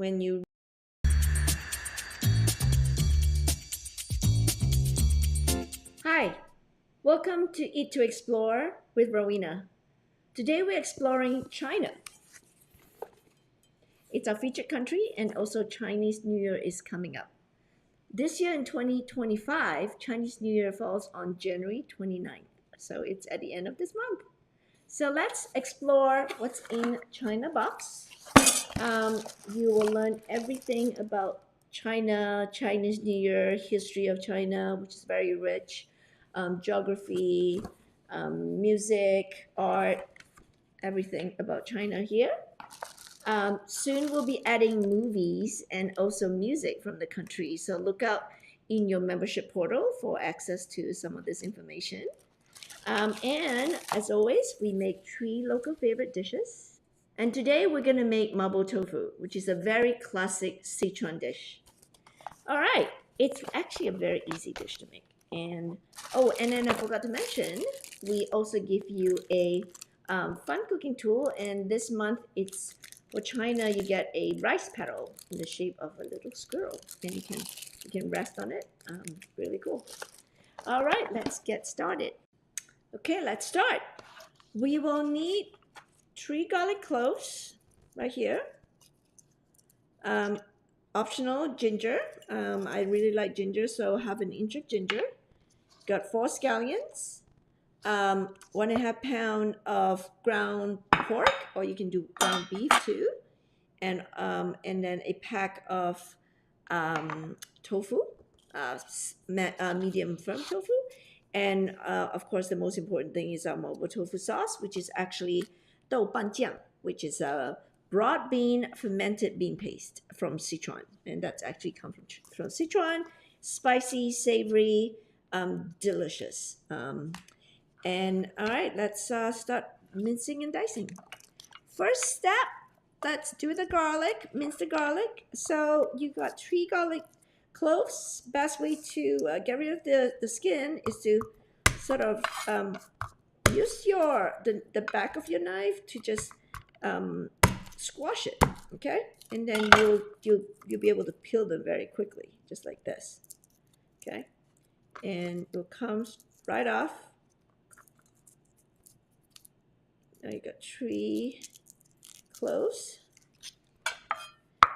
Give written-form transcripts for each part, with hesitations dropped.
when you. Hi, welcome to Eat to Explore with Rowena. Today we're exploring China. It's our featured country, and also Chinese New Year is coming up. This year in 2025, Chinese New Year falls on January 29th. So it's at the end of this month. So let's explore what's in China box. You will learn everything about China, Chinese New Year, history of China, which is very rich, geography, music, art, everything about China here. Soon we'll be adding movies and also music from the country. So look out in your membership portal for access to some of this information. And as always, we make 3 local favorite dishes. And today we're going to make Mapo Tofu, which is a very classic Sichuan dish. All right, it's actually a very easy dish to make. And then I forgot to mention, we also give you a fun cooking tool. And this month, it's for China. You get a rice paddle in the shape of a little squirrel, and you can rest on it. Really cool. All right, let's get started. Okay, let's start. We will need 3 garlic cloves right here. Optional ginger. I really like ginger, so have an inch of ginger. Got 4 scallions. 1.5 pound of ground pork, or you can do ground beef too, and then a pack of tofu, medium firm tofu, and of course the most important thing is our Mapo tofu sauce, which is actually 豆瓣酱, which is a broad bean fermented bean paste from Sichuan, and that's actually come from Sichuan. Spicy, savory, delicious. And all right, let's start mincing and dicing. First step, let's do the garlic, mince the garlic. So you got 3 garlic cloves. Best way to get rid of the skin is to sort of use the back of your knife to just squash it, okay? And then you'll be able to peel them very quickly, just like this, okay? And it will come right off. Now you got 3 cloves,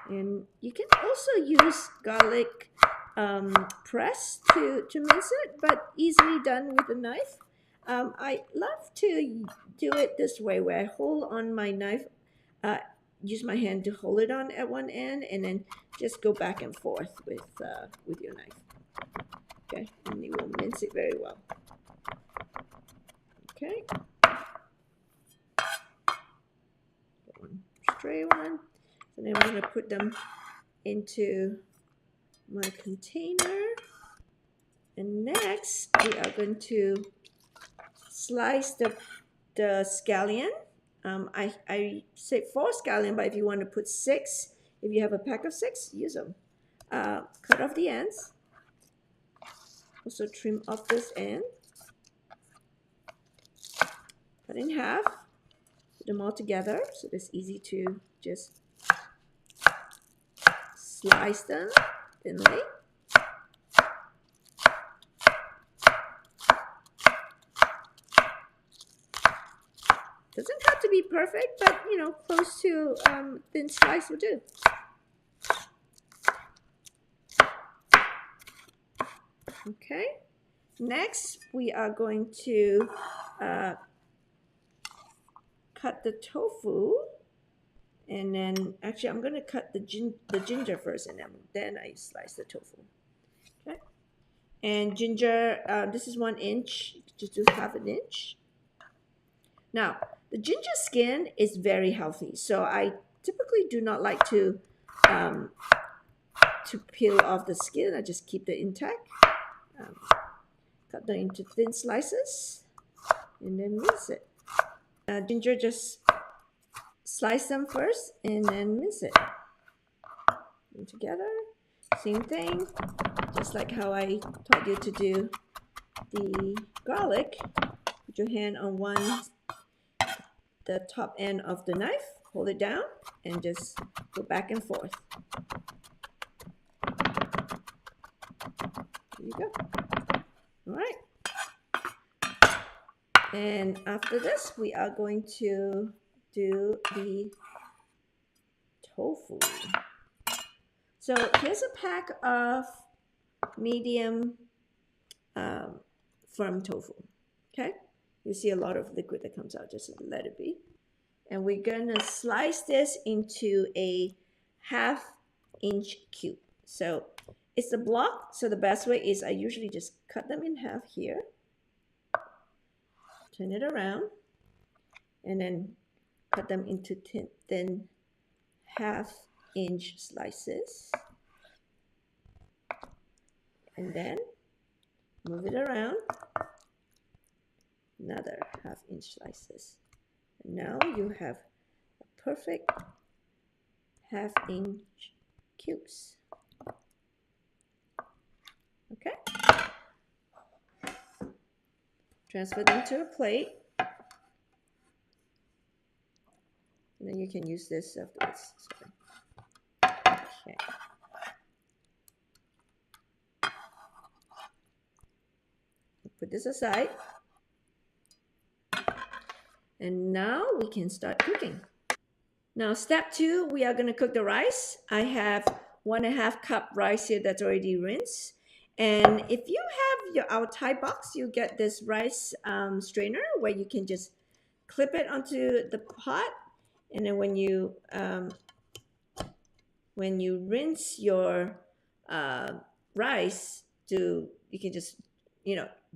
and you can also use garlic press to mince it, but easily done with a knife. I love to do it this way, where I hold on my knife, use my hand to hold it on at one end, and then just go back and forth with your knife. Okay, and you will mince it very well. Okay. Stray one. So then I'm going to put them into my container. And next, we are going to slice the scallion. I say 4 scallion, but if you want to put 6, if you have a pack of 6, use them. Cut off the ends. Also trim off this end. Cut in half. Put them all together, so it's easy to just slice them thinly. Doesn't have to be perfect, but close to thin slice will do. Okay. Next, we are going to cut the tofu, and then actually I'm going to cut the ginger first, and then I slice the tofu. Okay. And ginger, this is 1 inch. Just do half an inch. Now, the ginger skin is very healthy, so I typically do not like to peel off the skin. I just keep it intact. Cut them into thin slices, and then mince it. Ginger, just slice them first, and then mince it. And together, same thing, just like how I taught you to do the garlic. Put your hand on one the top end of the knife, hold it down, and just go back and forth. There you go. All right. And after this, we are going to do the tofu. So here's a pack of medium firm tofu. Okay, you see a lot of liquid that comes out, just let it be. And we're gonna slice this into a 1/2 inch cube. So it's a block, so the best way is I usually just cut them in half here, turn it around, and then cut them into thin 1/2 inch slices. And then move it around, another 1/2 inch slices. And now you have a perfect 1/2 inch cubes. Okay. Transfer them to a plate. And then you can use this afterwards. Sorry. Okay. Put this aside. And now we can start cooking. Now, step 2, we are going to cook the rice. I have 1.5 cup rice here that's already rinsed. And if you have our Thai box, you get this rice strainer where you can just clip it onto the pot. And then when you rinse your rice, you can just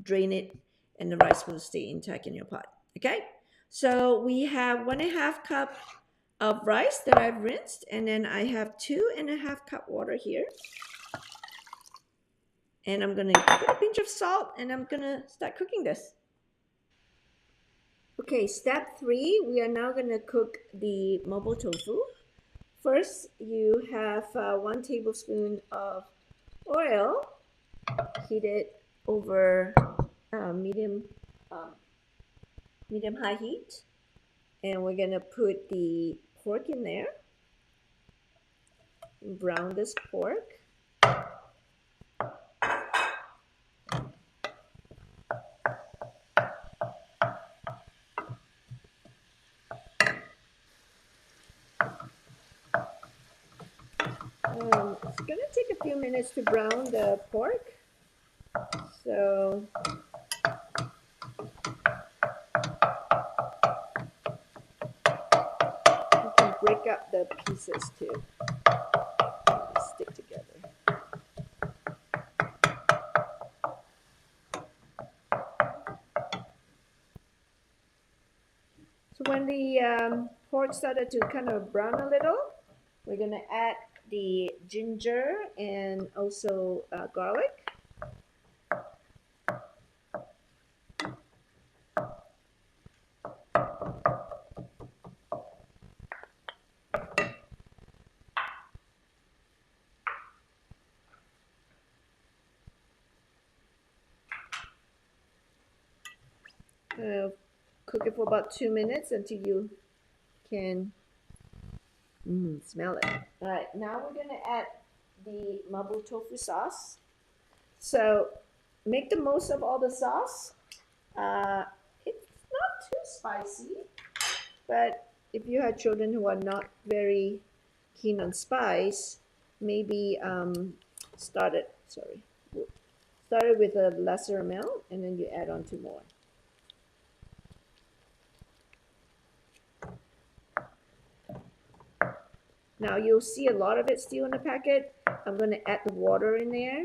drain it, and the rice will stay intact in your pot. Okay, so we have 1.5 cup of rice that I've rinsed, and then I have 2.5 cup water here, and I'm gonna put a pinch of salt, and I'm gonna start cooking this. Okay, step 3, we are now gonna cook the Mapo Tofu. First, you have 1 tablespoon of oil heated over medium-high heat, and we're gonna put the pork in there. Brown this pork. It's gonna take a few minutes to brown the pork, so you can break up the pieces too. Stick together. So when the pork started to kind of brown a little, we're gonna add the ginger and also garlic. Cook it for about 2 minutes until you can smell it. All right, now we're gonna add the Mapo Tofu sauce. So make the most of all the sauce. It's not too spicy, but if you have children who are not very keen on spice, maybe start it with a lesser amount, and then you add on to more. Now you'll see a lot of it still in the packet. I'm going to add the water in there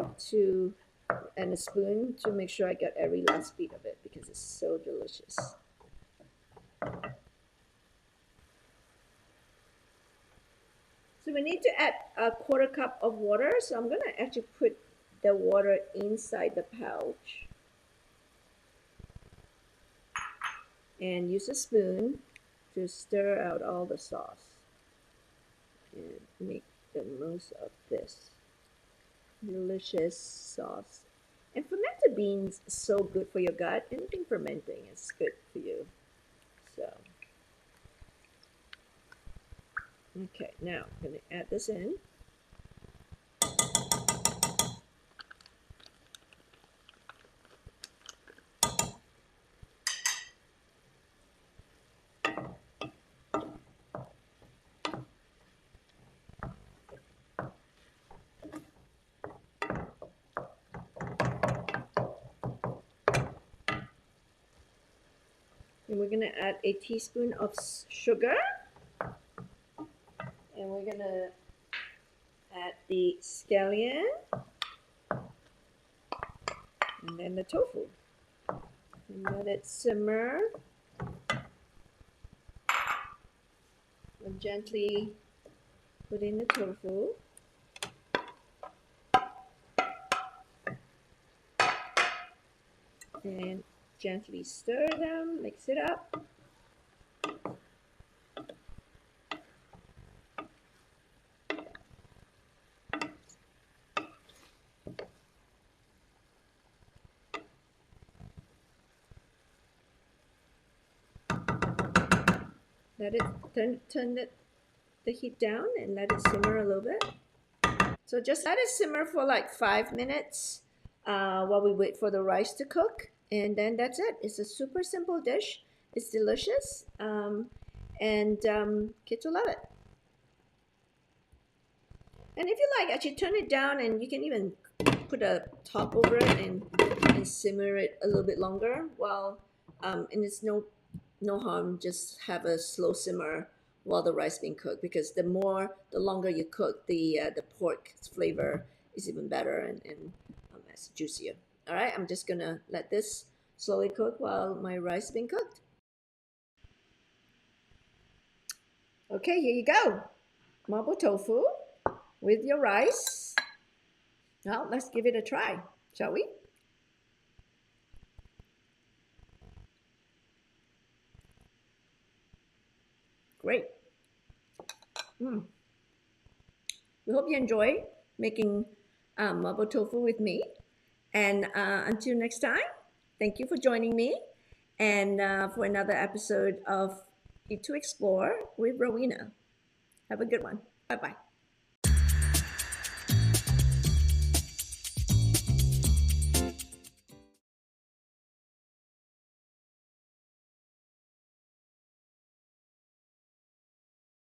and a spoon to make sure I get every last bit of it because it's so delicious. So we need to add a 1/4 cup of water. So I'm going to actually put the water inside the pouch and use a spoon to stir out all the sauce and make the most of this delicious sauce. And fermented beans is so good for your gut. Anything fermenting is good for you. So Okay, now I'm going to add this in. And we're going to add a teaspoon of sugar. And we're going to add the scallion. And then the tofu. And let it simmer. And gently put in the tofu. And gently stir them, mix it up. Let it turn the heat down and let it simmer a little bit. So just let it simmer for like 5 minutes while we wait for the rice to cook. And then that's it. It's a super simple dish. It's delicious. And kids will love it. And if you like, actually turn it down and you can even put a top over it and simmer it a little bit longer while, and it's no harm, just have a slow simmer while the rice being cooked, because the longer you cook, the pork flavor is even better and it's juicier. All right, I'm just gonna let this slowly cook while my rice is being cooked. Okay, here you go. Mapo tofu with your rice. Now let's give it a try, shall we? Great. Mm. We hope you enjoy making mapo tofu with me. And until next time, thank you for joining me and for another episode of Eat to Explore with Rowena. Have a good one. Bye bye.